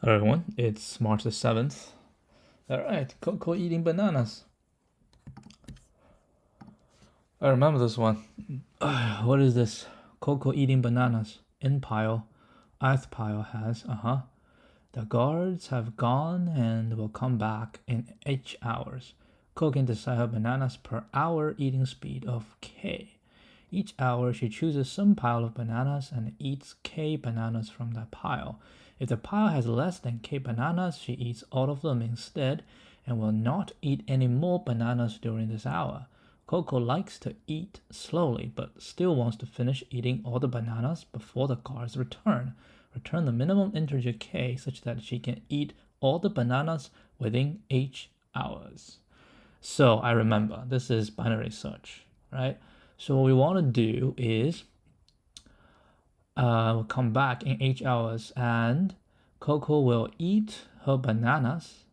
Everyone, it's March the 7th. Alright, Coco eating bananas. I remember this one. What is this? Coco eating bananas. In pile. Ith pile has, The guards have gone and will come back in 8 hours. Coco can decide her bananas per hour eating speed of K. Each hour she chooses some pile of bananas and eats K bananas from that pile. If the pile has less than K bananas, she eats all of them instead and will not eat any more bananas during this hour. Coco likes to eat slowly, but still wants to finish eating all the bananas before the guards return. Return the minimum integer K such that she can eat all the bananas within 8 hours. So I remember, this is binary search, right? So what we want to do is we'll come back in 8 hours and Coco will eat her bananas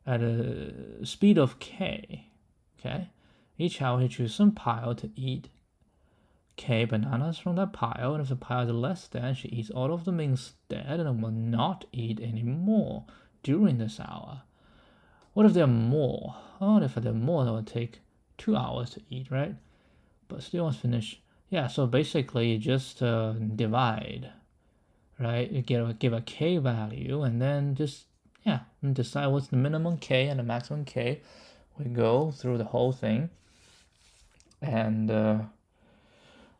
at a speed of K. Okay, each hour she chooses some pile to eat K bananas from that pile, and if the pile is less than, she eats all of them instead and will not eat any more during this hour. What if there are more? Oh, if there are more, that will take 2 hours to eat, right? But still wants to finish. Yeah, so basically you just divide, right? You give a K value and then just, and decide what's the minimum K and the maximum K. We go through the whole thing and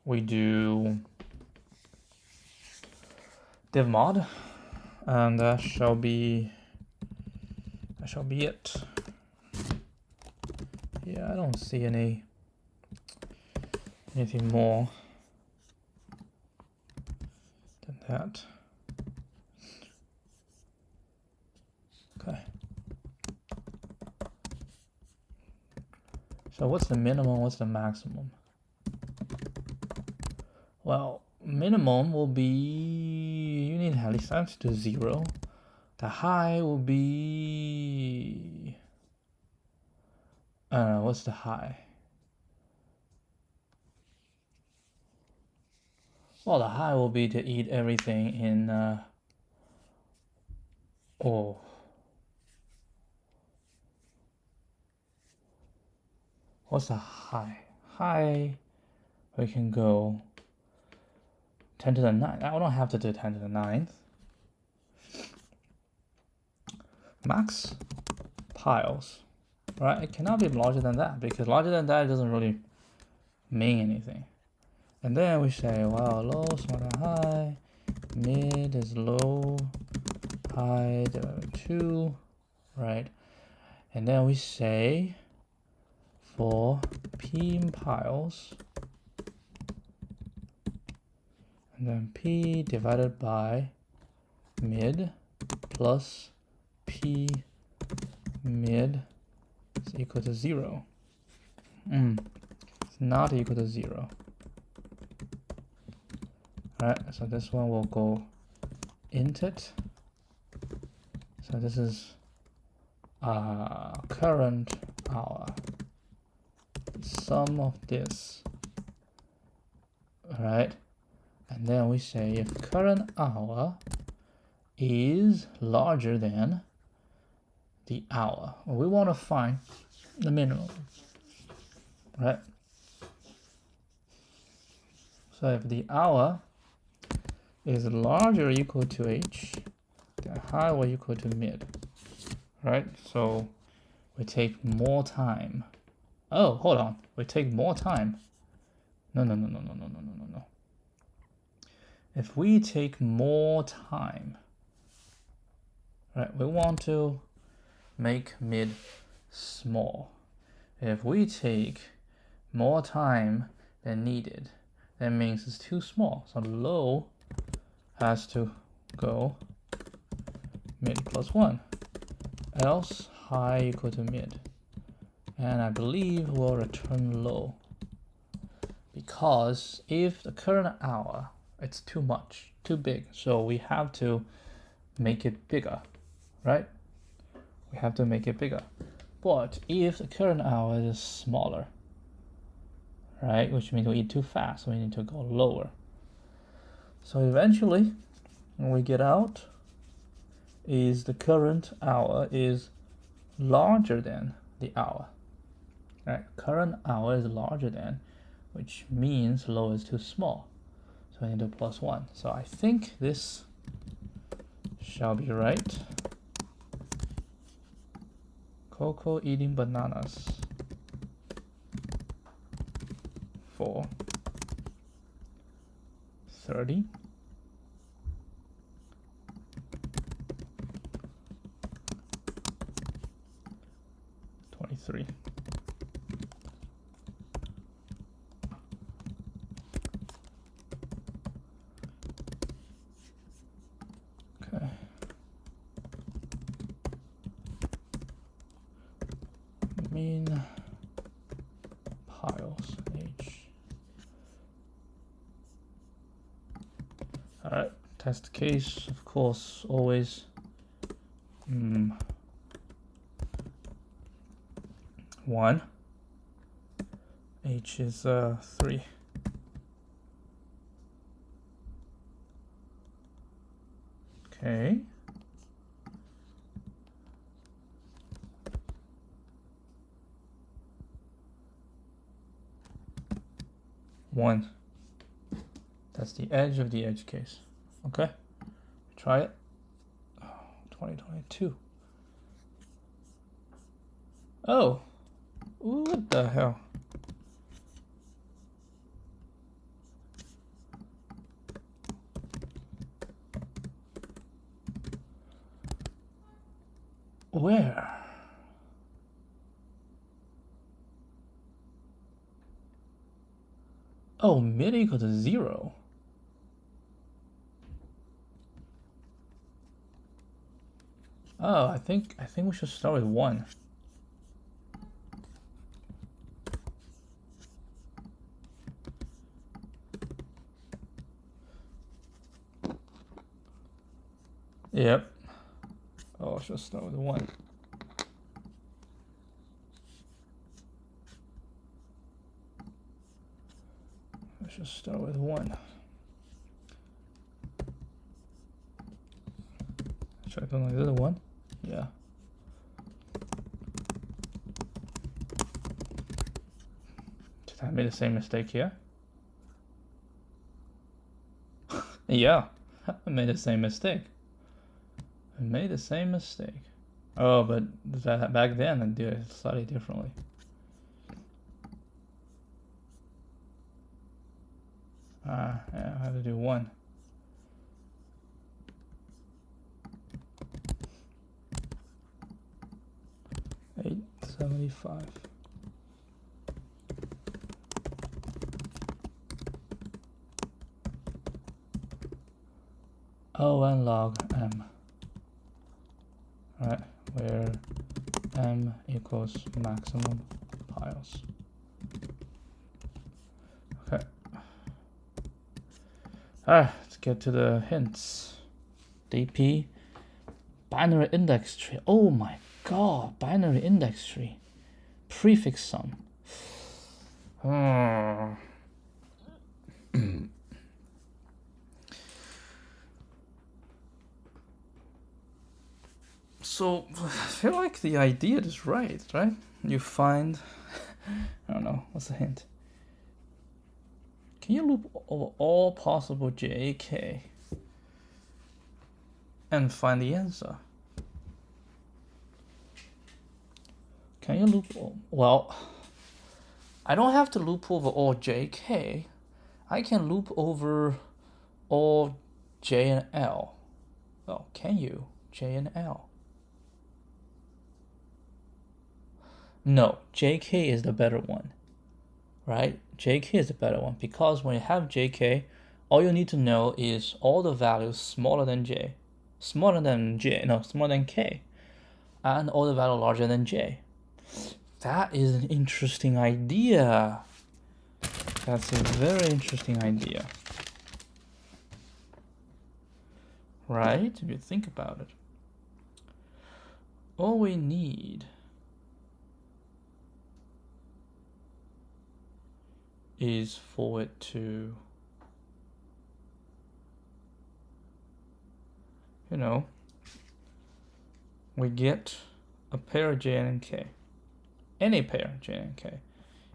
we do div mod, and that shall be it. Yeah, I don't see anything more than that. Okay. So what's the minimum? What's the maximum? Well, minimum will be, you need at least that to 0. The high will be, I don't know, what's the high? Well, the high will be to eat everything in, what's the high? High, we can go 10 to the 9th. I don't have to do 10 to the 9th. Max piles, right? It cannot be larger than that because larger than that doesn't really mean anything. And then we say, well, low is smaller than high, mid is low, high 2, right? And then we say for p piles, and then p divided by mid plus p mid is equal to 0. It's not equal to 0. Alright, so this one will go int it. So this is current hour. Sum of this. Alright, and then we say if current hour is larger than the hour, well, we want to find the minimum, right? So if the hour is larger or equal to h, the high will equal to mid, right? So we take more time. Oh, hold on, we take more time. No. If we take more time, right, we want to make mid small. If we take more time than needed, that means it's too small. So low has to go mid plus 1, else high equal to mid. And I believe we'll return low, because if the current hour, it's too much, too big, so we have to make it bigger, right? We have to make it bigger. But if the current hour is smaller, right, which means we eat too fast, so we need to go lower. So eventually, when we get out, is the current hour is larger than the hour. Right? Current hour is larger than, which means low is too small. So I need to do +1. So I think this shall be right. Coco eating bananas for 30. 23. Okay. Mean piles H. All right, test case, of course, always. 1. H is 3. Okay. One. That's the edge of the edge case. Okay. Try it. Oh, 2022. Oh. What the hell? Where? Oh, mid equal to 0. Oh, I think we should start with 1. Yep. Oh, I should start with 1. I should start with 1. Should I go like this? 1? Yeah. Did I make the same mistake here? Yeah, I made the same mistake. Oh, but that back then I did it slightly differently. Yeah, I have to do 1. $8.75. O(n) log m. Right, where m equals maximum piles. Okay. Alright, let's get to the hints. DP, binary index tree. Oh my god, binary index tree. Prefix sum. So I feel like the idea is right? You find, I don't know, what's the hint? Can you loop over all possible JK and find the answer? Can you loop? Well, I don't have to loop over all JK. I can loop over all J and L. Well, can you? J and L. No, JK is the better one, right? JK is the better one because when you have JK, all you need to know is all the values smaller than K, and all the values larger than J. That is an interesting idea. That's a very interesting idea. Right? If you think about it. All we need is for it to, we get a pair j and k, any pair j and k,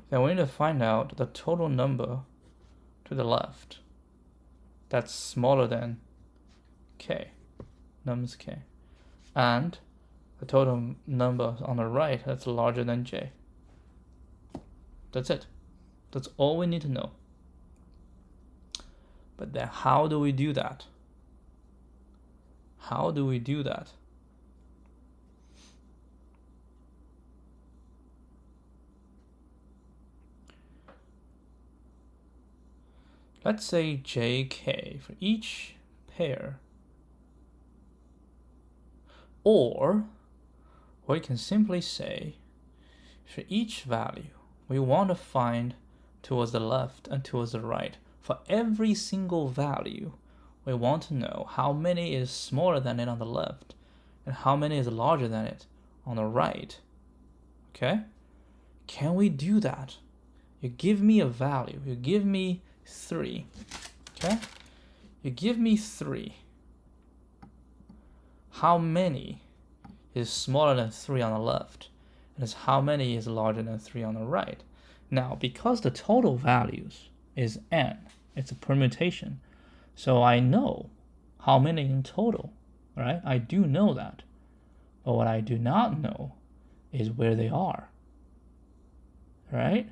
then we need to find out the total number to the left that's smaller than k, nums k, and the total number on the right that's larger than j. That's it. That's all we need to know. But then how do we do that? How do we do that? Let's say jk for each pair. Or we can simply say for each value we want to find towards the left and towards the right. For every single value, we want to know how many is smaller than it on the left and how many is larger than it on the right. Okay? Can we do that? You give me a value. You give me 3. Okay? You give me 3. How many is smaller than 3 on the left? And is how many is larger than 3 on the right? Now, because the total values is n, it's a permutation, so I know how many in total, right? I do know that. But what I do not know is where they are, right?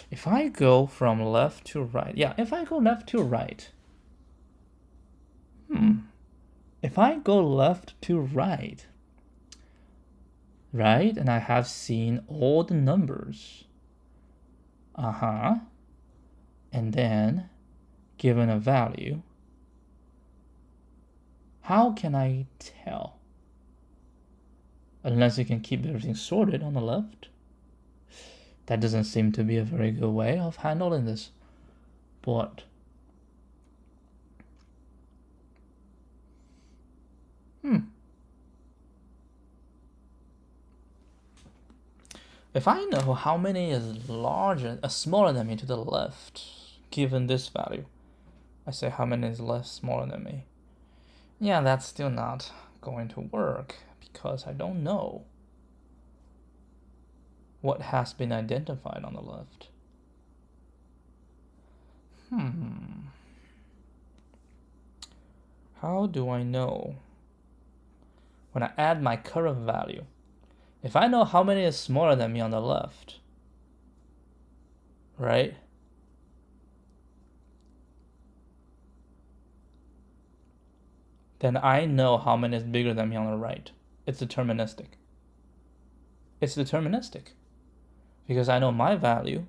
If I go from left to right, if I go left to right, if I go left to right, and I have seen all the numbers, and then given a value, how can I tell? Unless you can keep everything sorted on the left. That doesn't seem to be a very good way of handling this. But if I know how many is smaller than me to the left, given this value, I say how many is smaller than me. Yeah, that's still not going to work because I don't know what has been identified on the left. How do I know? When I add my current value, if I know how many is smaller than me on the left, right? Then I know how many is bigger than me on the right. It's deterministic. It's deterministic. Because I know my value,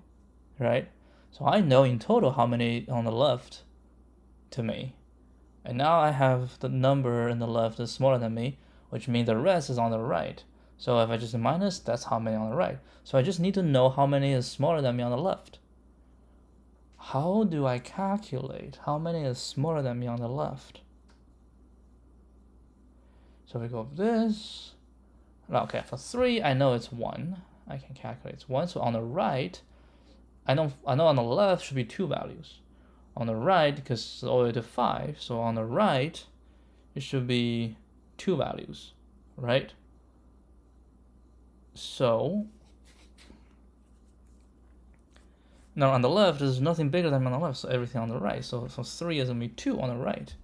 right? So I know in total how many on the left to me. And now I have the number in the left is smaller than me, which means the rest is on the right. So if I just minus, that's how many on the right. So I just need to know how many is smaller than me on the left. How do I calculate how many is smaller than me on the left? So we go with this. Okay, for 3, I know it's 1. I can calculate it's 1. So on the right, I know on the left should be 2 values. On the right, because it's all the way to 5, so on the right, it should be 2 values, right? So now on the left, there's nothing bigger than on the left, so everything on the right. So 3 is going to be 2 on the right.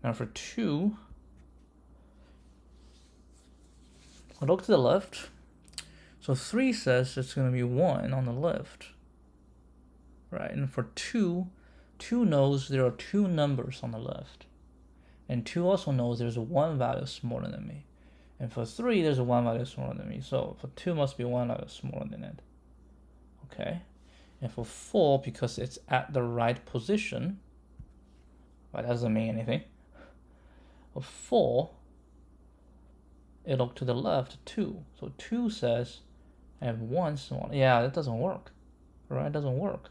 Now for 2, I look to the left. So 3 says it's going to be 1 on the left, right? And for 2 knows there are 2 numbers on the left. And 2 also knows there's a 1 value smaller than me. And for 3, there's a 1 value smaller than me. So for 2 must be 1 value smaller than it. Okay. And for 4, because it's at the right position, but that doesn't mean anything. For 4, it look to the left 2. So 2 says I have 1 small. Yeah, that doesn't work. Right? It doesn't work.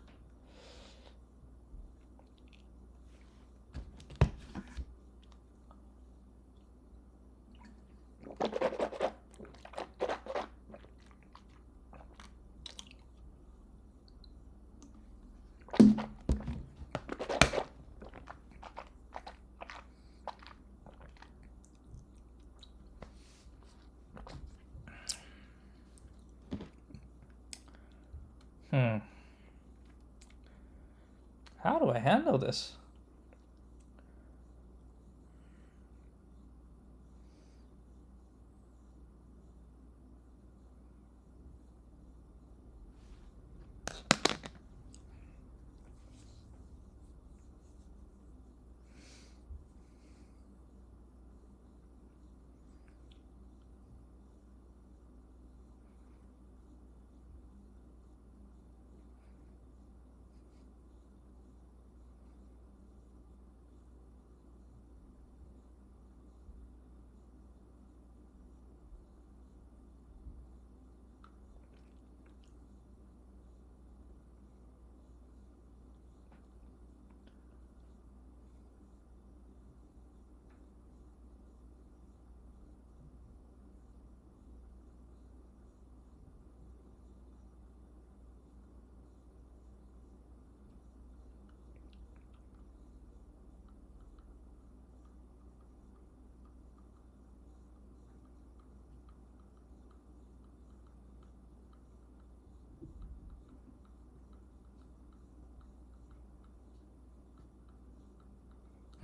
How do I handle this?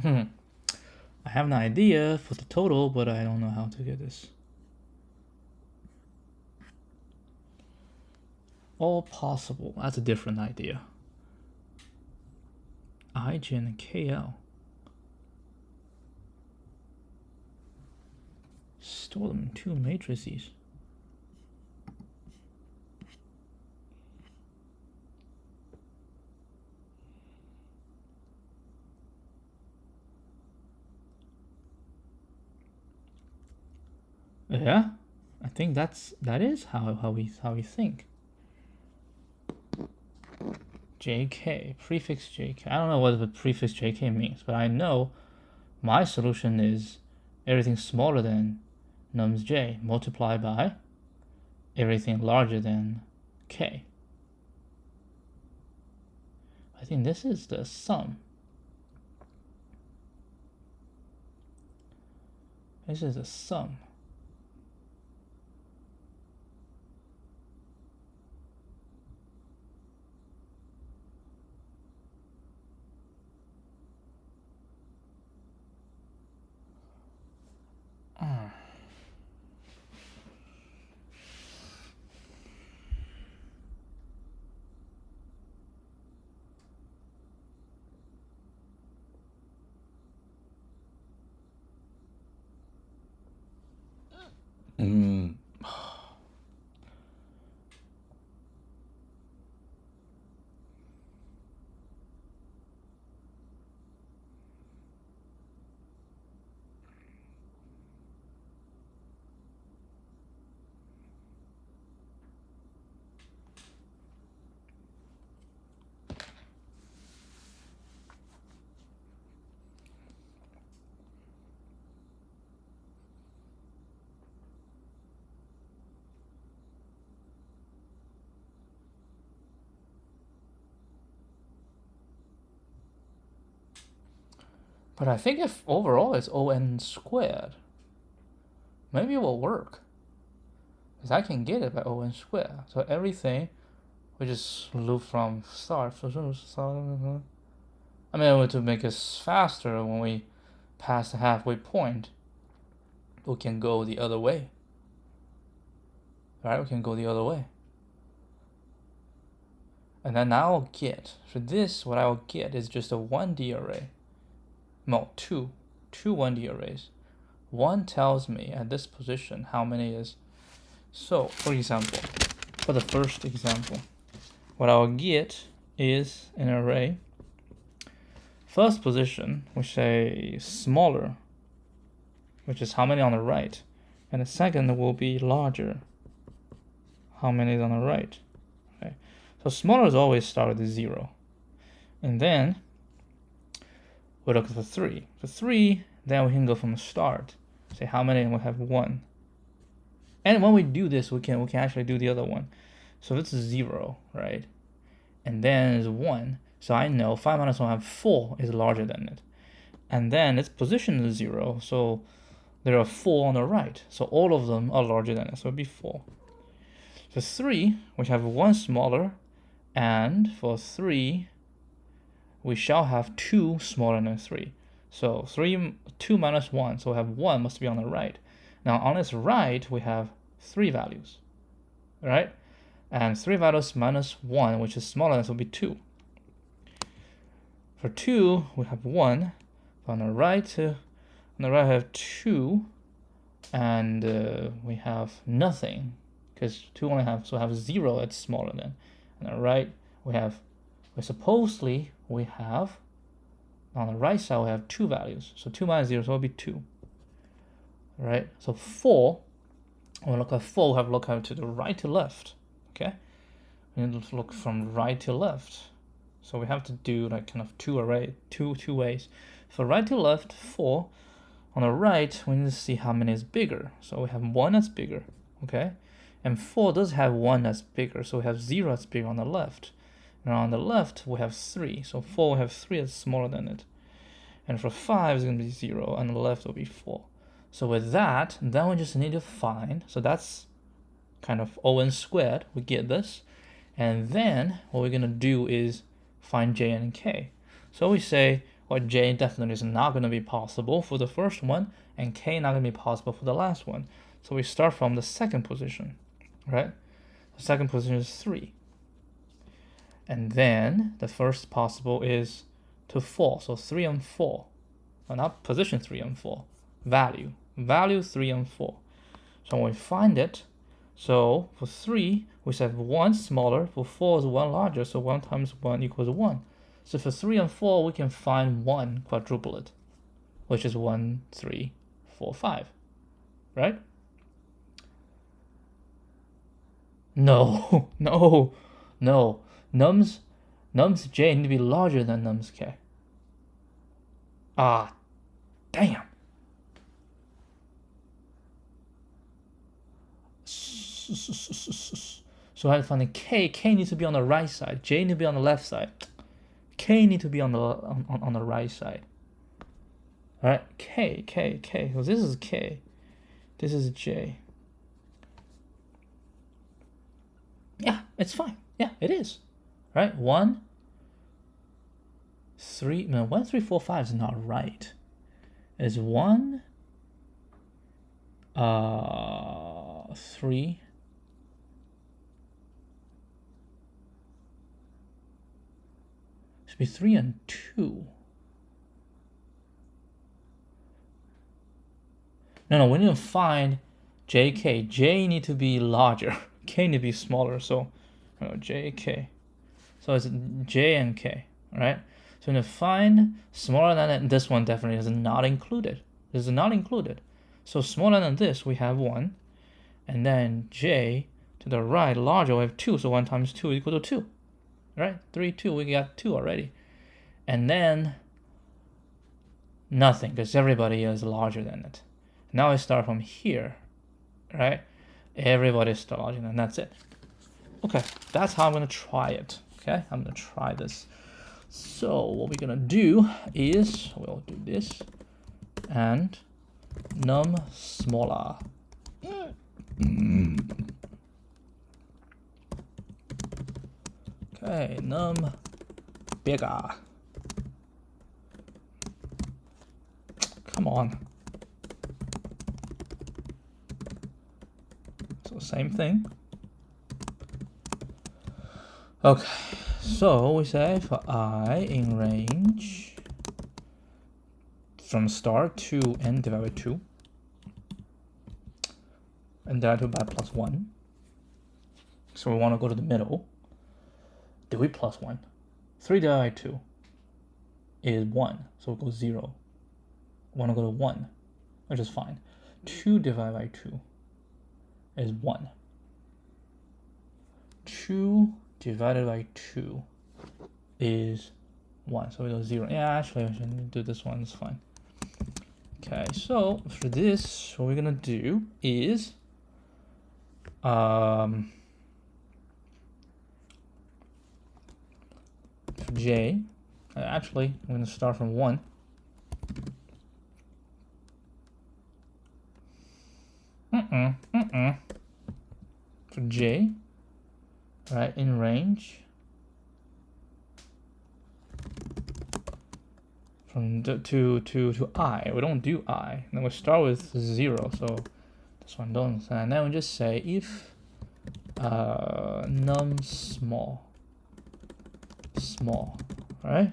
I have an idea for the total, but I don't know how to get this. All possible. That's a different idea. IJ and KL. Store them in two matrices. Yeah, I think that is how we think. JK, prefix JK. I don't know what the prefix JK means, but I know my solution is everything smaller than nums j multiplied by everything larger than k. I think this is the sum. This is the sum. But I think if overall it's on squared, maybe it will work. Because I can get it by on squared. So everything, we just loop from start. I mean, to make us faster when we pass the halfway point, we can go the other way. Right? We can go the other way. And then I'll get, for this, what I'll get is just a 1D array. No, two 1D arrays. One tells me at this position how many is. So, for example, for the first example, what I'll get is an array. First position, we say smaller, which is how many on the right. And the second will be larger, how many is on the right. Okay. So smaller is always start with 0. And then we look for 3. For 3, then we can go from the start. Say how many, and we'll have 1. And when we do this, we can actually do the other one. So this is 0, right? And then is 1. So I know 5 minus 1 have 4 is larger than it. And then its position is 0. So there are 4 on the right. So all of them are larger than it. So it'd be 4. So 3, which have 1 smaller, And for 3, we shall have 2 smaller than 3. So 2 minus 1, so we have 1 must be on the right. Now on its right, we have 3 values, right? And 3 values minus 1, which is smaller than, so will be 2. For 2, we have 1. On the right, we have 2, and we have nothing, because 2 only have, so we have 0, it's smaller than. On the right, we have, we have, on the right side, we have 2 values. So 2 minus 0, so it'll be 2. Right? So 4, when we look at 4, we have to look out to the right to left. Okay? We need to look from right to left. So we have to do like kind of two ways. For right to left, 4. On the right, we need to see how many is bigger. So we have 1 that's bigger. Okay? And 4 does have 1 that's bigger. So we have 0 that's bigger on the left. And on the left, we have 3. So 4 we have 3 that's smaller than it. And for 5, it's going to be 0. And the left will be 4. So with that, then we just need to find. So that's kind of O(n) squared. We get this. And then what we're going to do is find j and k. So we say, well, j definitely is not going to be possible for the first one. And k not going to be possible for the last one. So we start from the second position. Right? The second position is 3. And then the first possible is to 4. So 3 and 4. Well, not position 3 and 4. Value 3 and 4. So when we find it, so for 3, we said 1 smaller. For 4 is 1 larger. So 1 times 1 equals 1. So for 3 and 4, we can find 1 quadruplet, which is 1, 3, 4, 5. Right? No, no, no. Nums j need to be larger than nums k. Ah, damn. So I have to find the k. K needs to be on the right side. J needs to be on the left side. K needs to be on the right side. All right, k. So this is k. This is j. Yeah, it's fine. Yeah, it is. Right? 1, 3, no, 1, 3, 4, 5 is not right. It's 1, 3. Should be 3 and 2. No, we need to find jk. J need to be larger. K need to be smaller. So, jk. So it's j and k, right? So we need to find smaller than it. This one definitely is not included. This is not included. So smaller than this, we have 1. And then j to the right, larger, we have 2. So 1 times 2 is equal to 2. Right? 3, 2, we got 2 already. And then nothing, because everybody is larger than it. Now I start from here, right? Everybody is larger than, and that's it. Okay, that's how I'm going to try it. Okay, I'm going to try this. So what we're going to do is, we'll do this, and num smaller. Okay, num bigger. Come on. So same thing. Okay, so we say for I in range from start to end divided by 2, and divided by plus 1. So we want to go to the middle. Do we plus 1? 3 divided by 2 is 1, so it goes 0. I want to go to 1, which is fine. 2 divided by 2 is 1. 2 divided by 2 is 1, so we go 0. Yeah, actually I should do this one, it's fine. Okay, so for this, what we're gonna do is for j, actually I'm gonna start from 1. For j, right, in range, from to I. We don't do I. Then we start with 0, so this one don't. And then we just say if num small, right?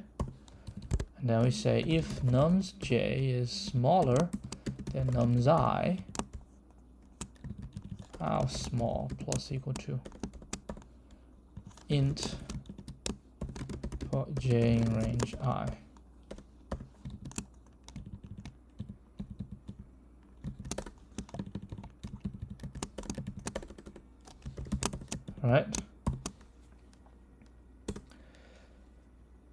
And then we say if nums j is smaller than nums I, how small plus equal to int for j in range I. Right?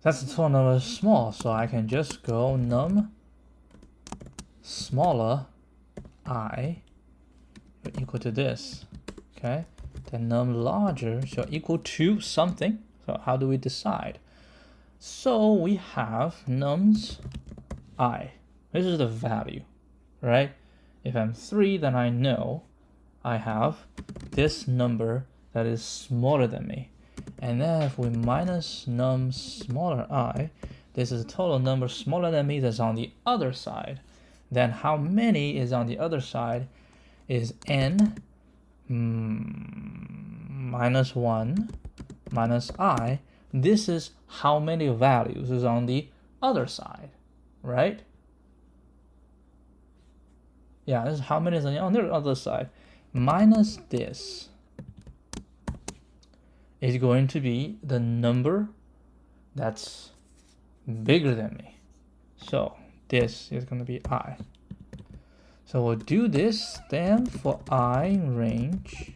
That's the total number small, so I can just go num smaller I equal to this. Okay? Then num larger shall equal to something. So how do we decide? So we have nums I. This is the value, right? If I'm 3, then I know I have this number that is smaller than me. And then if we minus num smaller I, this is the total number smaller than me that's on the other side. Then how many is on the other side is n minus 1 minus I. This is how many values is on the other side, right? Yeah, this is how many is on the other side. Minus this is going to be the number that's bigger than me. So this is going to be I. So we'll do this then for I in range.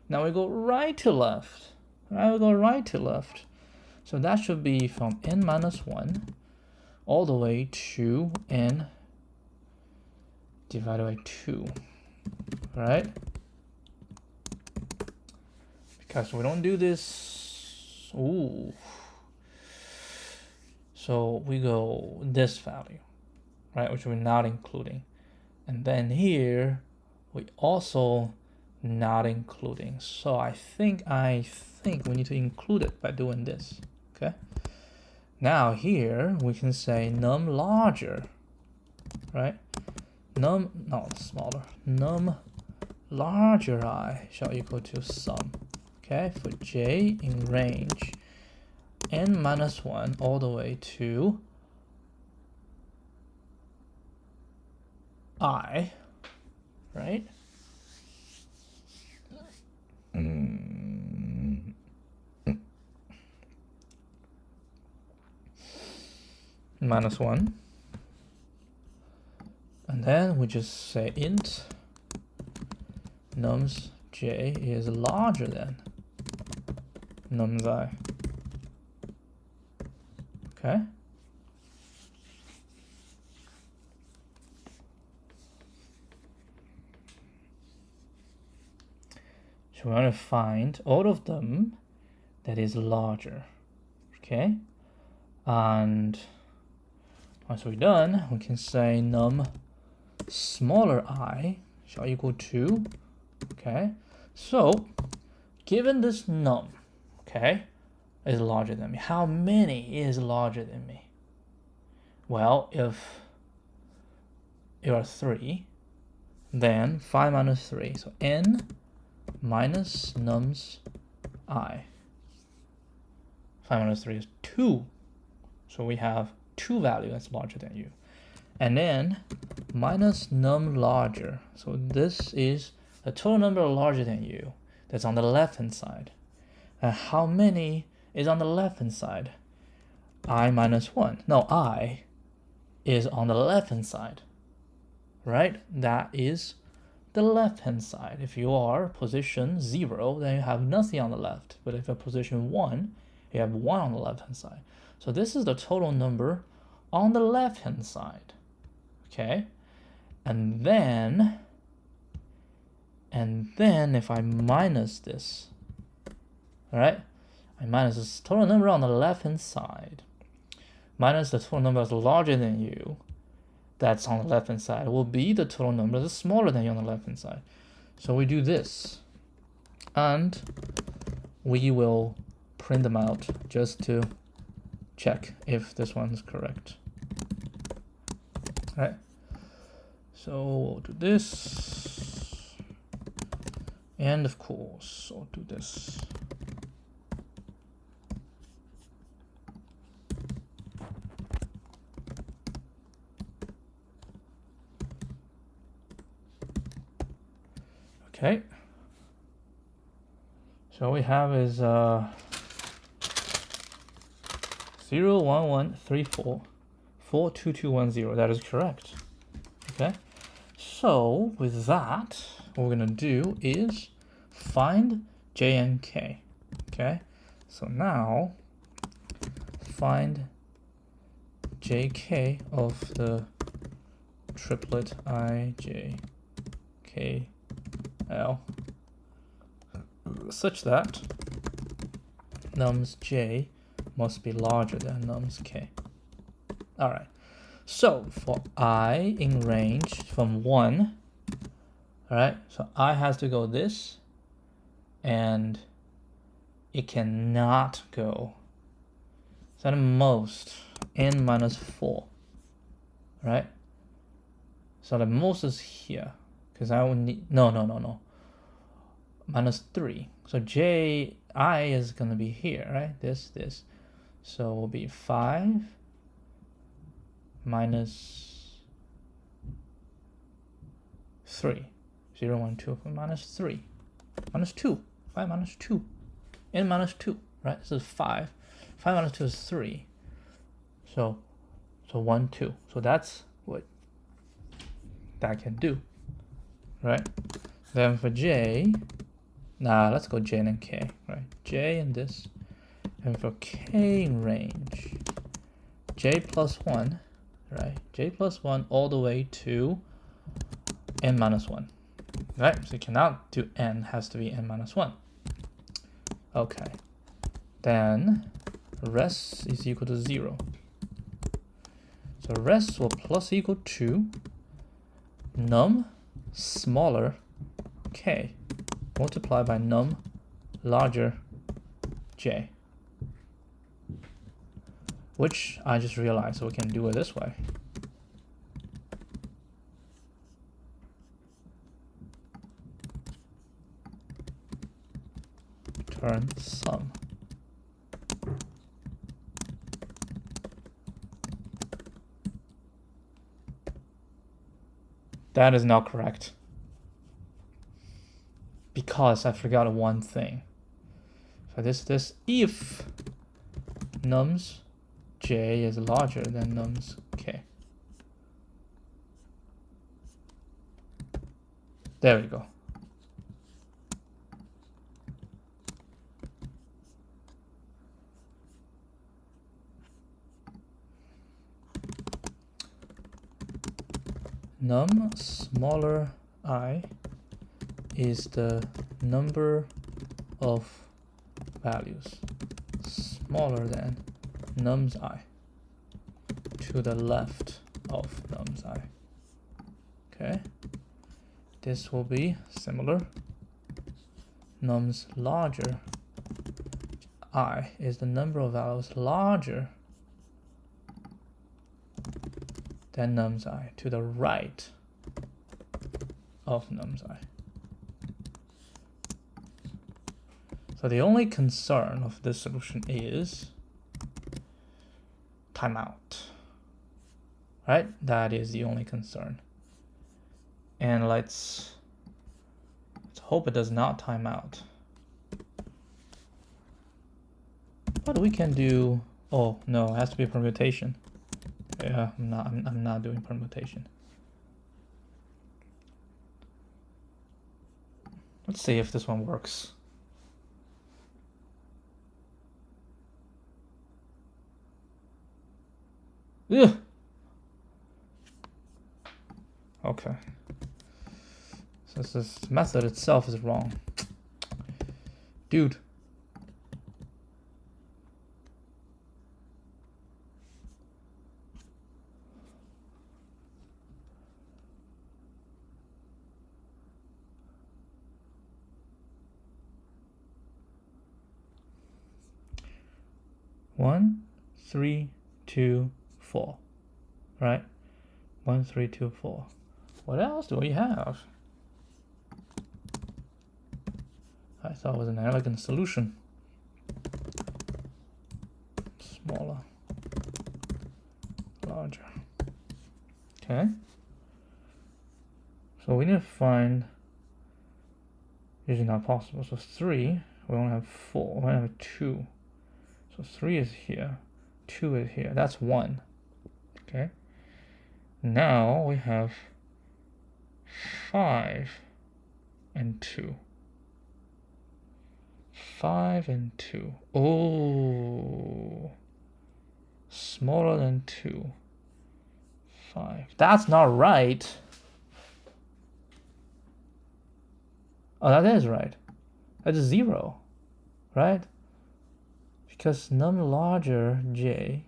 Now we go right to left. Right, we go right to left. So that should be from n minus 1 all the way to n divided by 2. Right? Because we don't do this. Ooh. So we go this value, right, which we're not including. And then here we also not including. So I think we need to include it by doing this. Okay. Now here we can say num larger, right? Num larger I shall equal to sum. Okay, for j in range n minus 1 all the way to I, right? Minus 1. And then we just say int nums j is larger than nums I. Okay. So we want to find all of them that is larger. Okay. And once we're done, we can say num smaller I shall equal to, okay. So given this num, okay, is larger than me, how many is larger than me? Well, if you are 3, then 5 minus 3, so n minus nums I. 5 minus 3 is 2, so we have 2 value that's larger than you. And then minus num larger, so this is the total number larger than you that's on the left hand side. And how many is on the left hand side? I minus 1. No, I is on the left hand side, right? That is the left hand side. If you are position 0, then you have nothing on the left. But if you're position 1, you have 1 on the left hand side. So this is the total number on the left hand side. Okay, and then if I minus this, all right, I minus this total number on the left hand side minus the total number that's larger than you that's on the left hand side will be the total number that's smaller than you on the left hand side. So we do this and we will print them out just to check if this one's correct. right? So we'll do this, and of course I'll do this. Okay. So what we have is 01134 42210. That is correct. Okay. So with that, what we're gonna do is find j and k. Okay. So now find jk of the triplet I, j, k, l, such that nums j must be larger than nums k. All right. So for I in range from 1, all right, so I has to go this, and it cannot go, so at most n minus 4, right? So the most is here, because I would need, no, minus 3. So j, I is going to be here, right? This. So it will be 5 minus 3. 0, 1, 2, minus 3. Minus 2. 5 minus 2. N minus 2, right? This is 5. 5 minus 2 is 3. So 1, 2. So that's what that can do, right? Then for j, let's go j and k, right? J and this. And for k in range, j plus 1, right? J plus 1 all the way to n minus 1, right? So you cannot do n, has to be n minus 1. Okay. Then rest is equal to 0. So rest will plus equal to num smaller k multiplied by num larger j, which I just realized, so we can do it this way. Turn sum. That is not correct, because I forgot one thing. So this if nums j is larger than nums k. There we go. Num smaller I is the number of values smaller than nums I to the left of nums I. Okay, this will be similar. Nums larger I is the number of values larger than nums I to the right of nums I. So the only concern of this solution is timeout, right? That is the only concern. And let's hope it does not time out. But we can do, oh no, it has to be permutation. Yeah, I'm not doing permutation. Let's see if this one works. Ugh. Okay. So this method itself is wrong. Dude. One, 3, 2, 4, right? 1, 3, 2, 4. What else do we have? I thought it was an elegant solution. Smaller, larger. Okay. So we need to find, usually not possible. So 3, we only have 4, we only have 2. So 3 is here, 2 is here, that's 1. Okay. Now we have 5 and 2. 5 and 2. Oh, smaller than 2. 5. That's not right. Oh, that is right. That's 0, right? Because num larger j,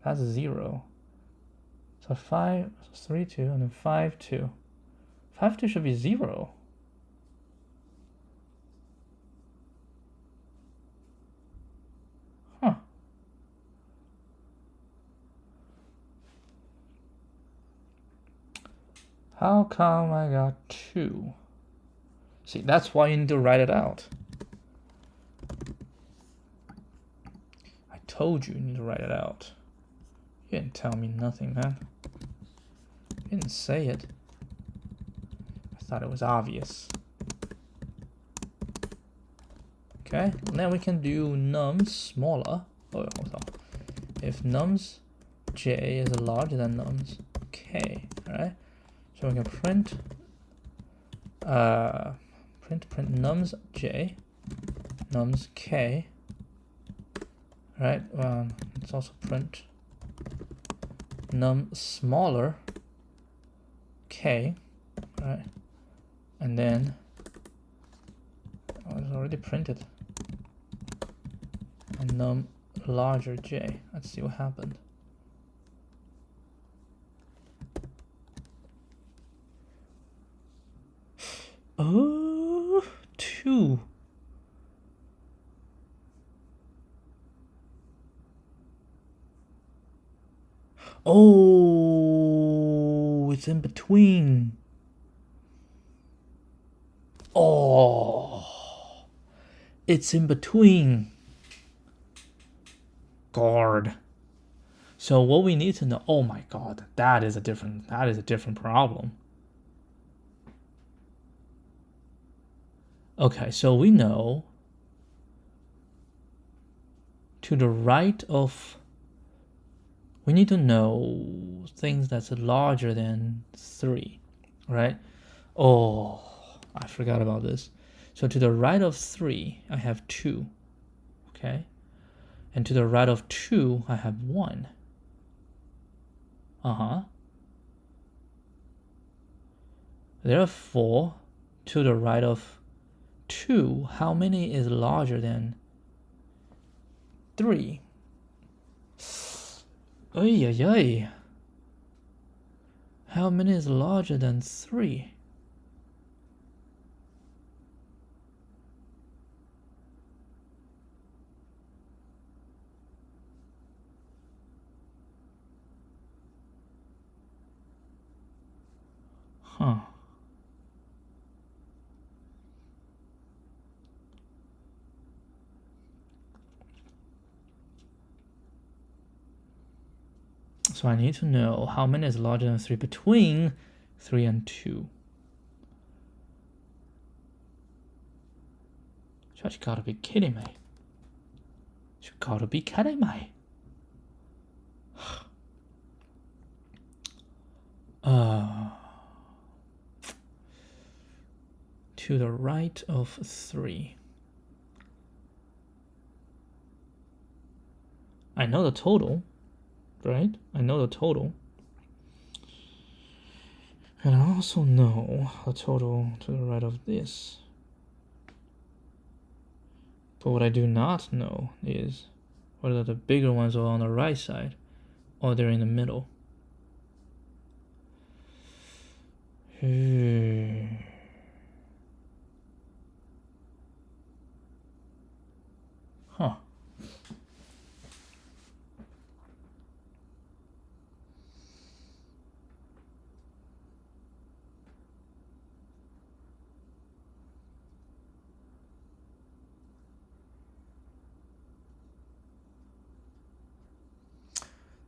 that's 0. So 5, 3, 2, and then 5, 2. 5, 2 should be 0. Huh. How come I got 2? See, that's why you need to write it out. I told you you need to write it out. You didn't tell me nothing, man. You didn't say it. I thought it was obvious. Okay, and then we can do nums smaller. Oh, hold on. If nums j is larger than nums k, alright? So we can print nums j, nums k, right? Let's also print num smaller k, right? And then, oh, it's already printed. And num larger j. Let's see what happened. Oh, 2. Oh, it's in between. Oh, it's in between. God. So what we need to know, oh my God, that is a different problem. Okay, so we know to the right of, we need to know things that's larger than 3, right? Oh, I forgot about this. So to the right of 3, I have 2, okay? And to the right of 2, I have 1. Therefore, to the right of 2, how many is larger than 3? Ay, ay, ay. How many is larger than 3? Huh. So I need to know how many is larger than 3 between 3 and 2. You gotta be kidding me. You gotta be kidding me. To the right of 3. I know the total, right? I know the total. And I also know the total to the right of this. But what I do not know is whether the bigger ones are on the right side or they're in the middle. Huh.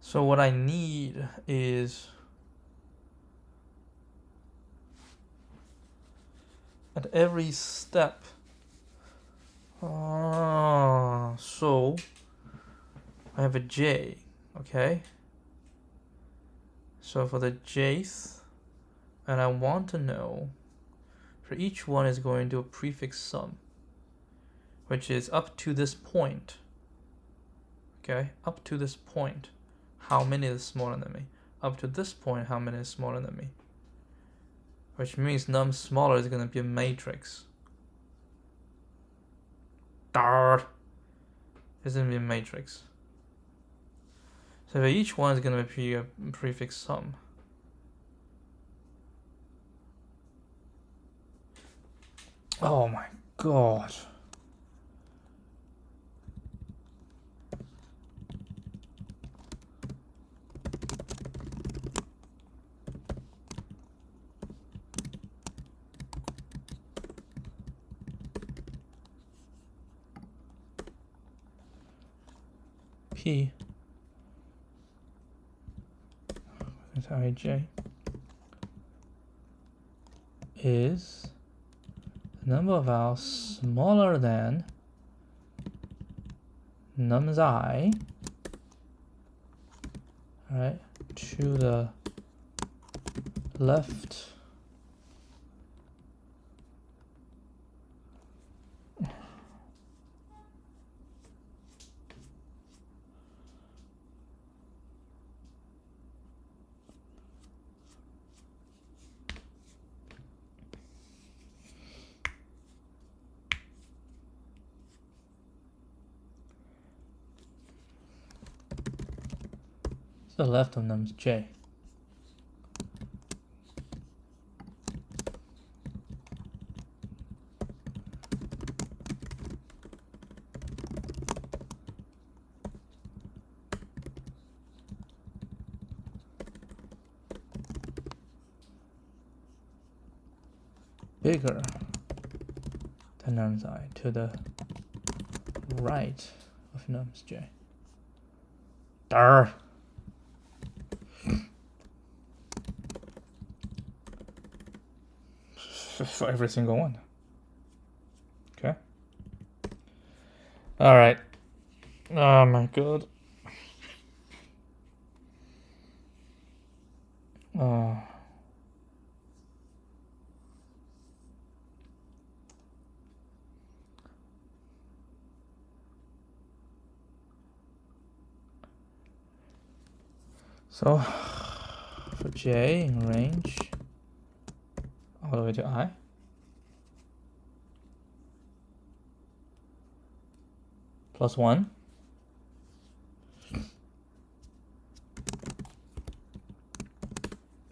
So what I need is at every step. So I have a j, okay? So for the jth, and I want to know for each one is going to a prefix sum, which is up to this point. Okay, up to this point, how many is smaller than me? Up to this point, how many is smaller than me? Which means num smaller is going to be a matrix. Darn. It's going to be a matrix. So for each one is going to be a prefix sum. Oh my god. P ij is the number of vowels smaller than nums I, right, to the left to the left of nums j. Bigger than nums I to the right of nums j. Darn. For every single one. Okay. All right. Oh my god. So for j in range all the way to I, plus 1,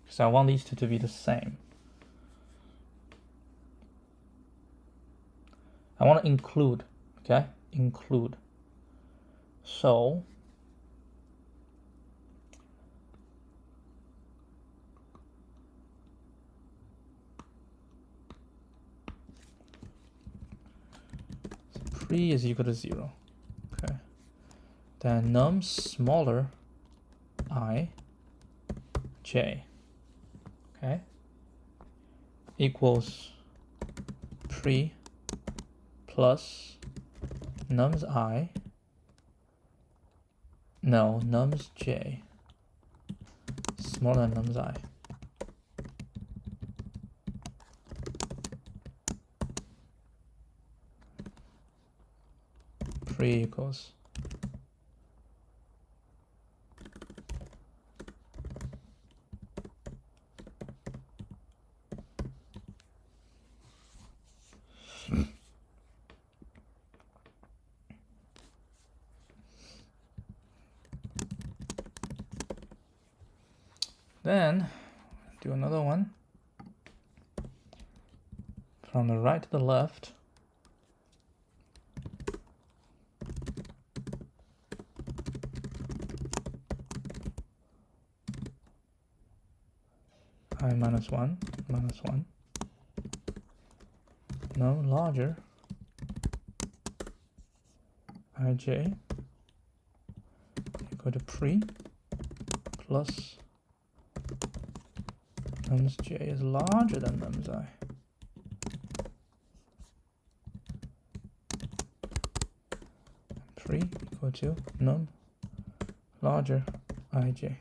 because I want these two to be the same. I want to include, okay? Include. So pre is equal to 0. Okay. Then num smaller I j, okay, equals pre plus nums I, no, nums j smaller than nums I. Pre equals then do another one from the right to the left. I minus 1, no larger ij equal to pre plus nums j is larger than nums I. Three equal to num larger ij.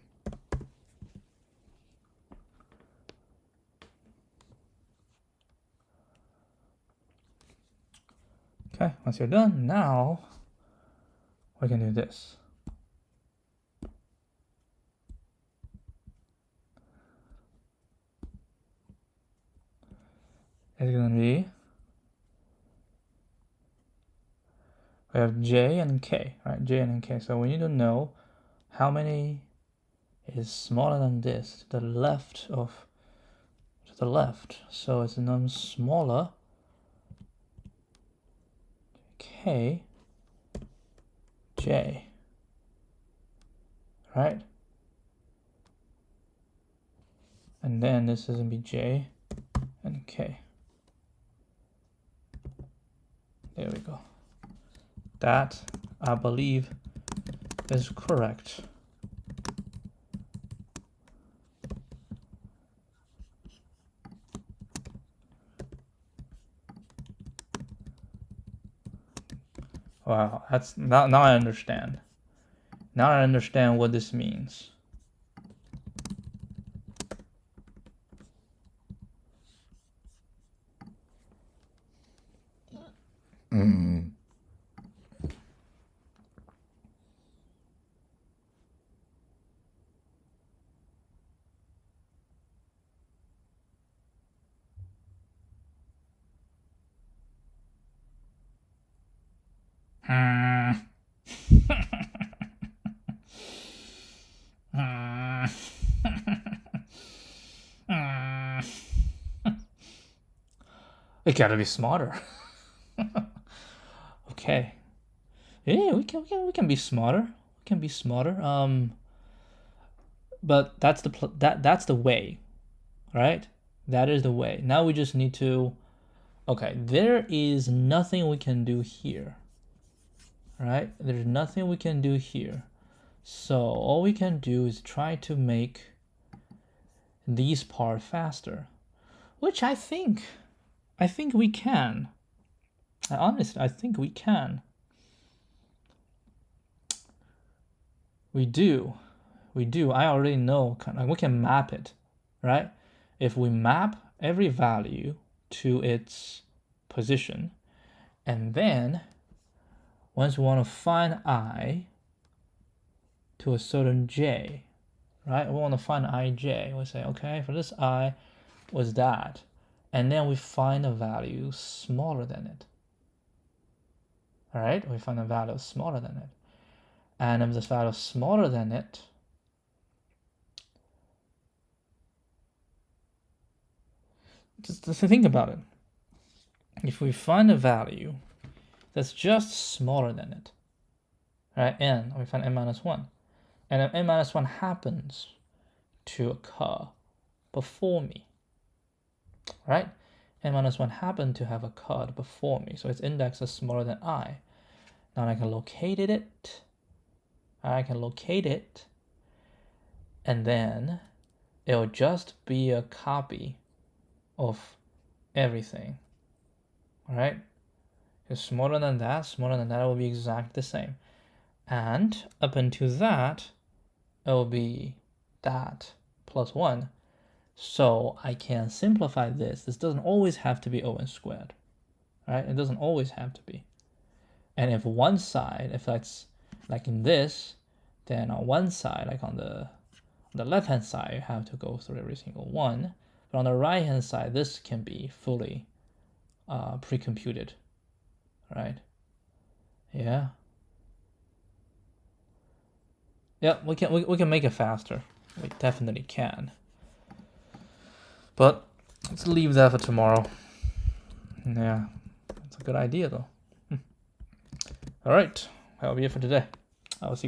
Okay, once you're done, now we can do this. It's going to be, we have j and k, right? J and k. So we need to know how many is smaller than this to the left. So it's num smaller k j, right? And then this is going to be j and k. There we go. That, I believe, is correct. Wow, that's now I understand. Now I understand what this means. It gotta be smarter. Okay. Yeah, we can be smarter. We can be smarter. But that's the way, right? That is the way. Now we just need to. Okay, there is nothing we can do here. Right? There's nothing we can do here. So all we can do is try to make these part faster, which I think we can. Honestly, I think we can. We do. I already know. We can map it, right? If we map every value to its position, and then once we want to find I to a certain j, right? We want to find ij. We say, okay, for this I was that. And then we find a value smaller than it. All right? We find a value smaller than it. And if this value is smaller than it, just think about it. If we find a value that's just smaller than it, right? N, we find n minus 1. And if n minus 1 happens to occur before me, right? N minus 1 happened to have occurred before me, so its index is smaller than I. Now I can locate it. And then it will just be a copy of everything, all right? It's smaller than that, it will be exactly the same. And up until that, it will be that plus 1. So I can simplify this. This doesn't always have to be O(n) squared, right? It doesn't always have to be. And if one side, if that's like in this, then on one side, like on the left-hand side, you have to go through every single one. But on the right-hand side, this can be fully pre-computed, right? Yeah. Yeah, we can make it faster. We definitely can. But let's leave that for tomorrow. Yeah, that's a good idea though. All right, that'll be it for today. I will see you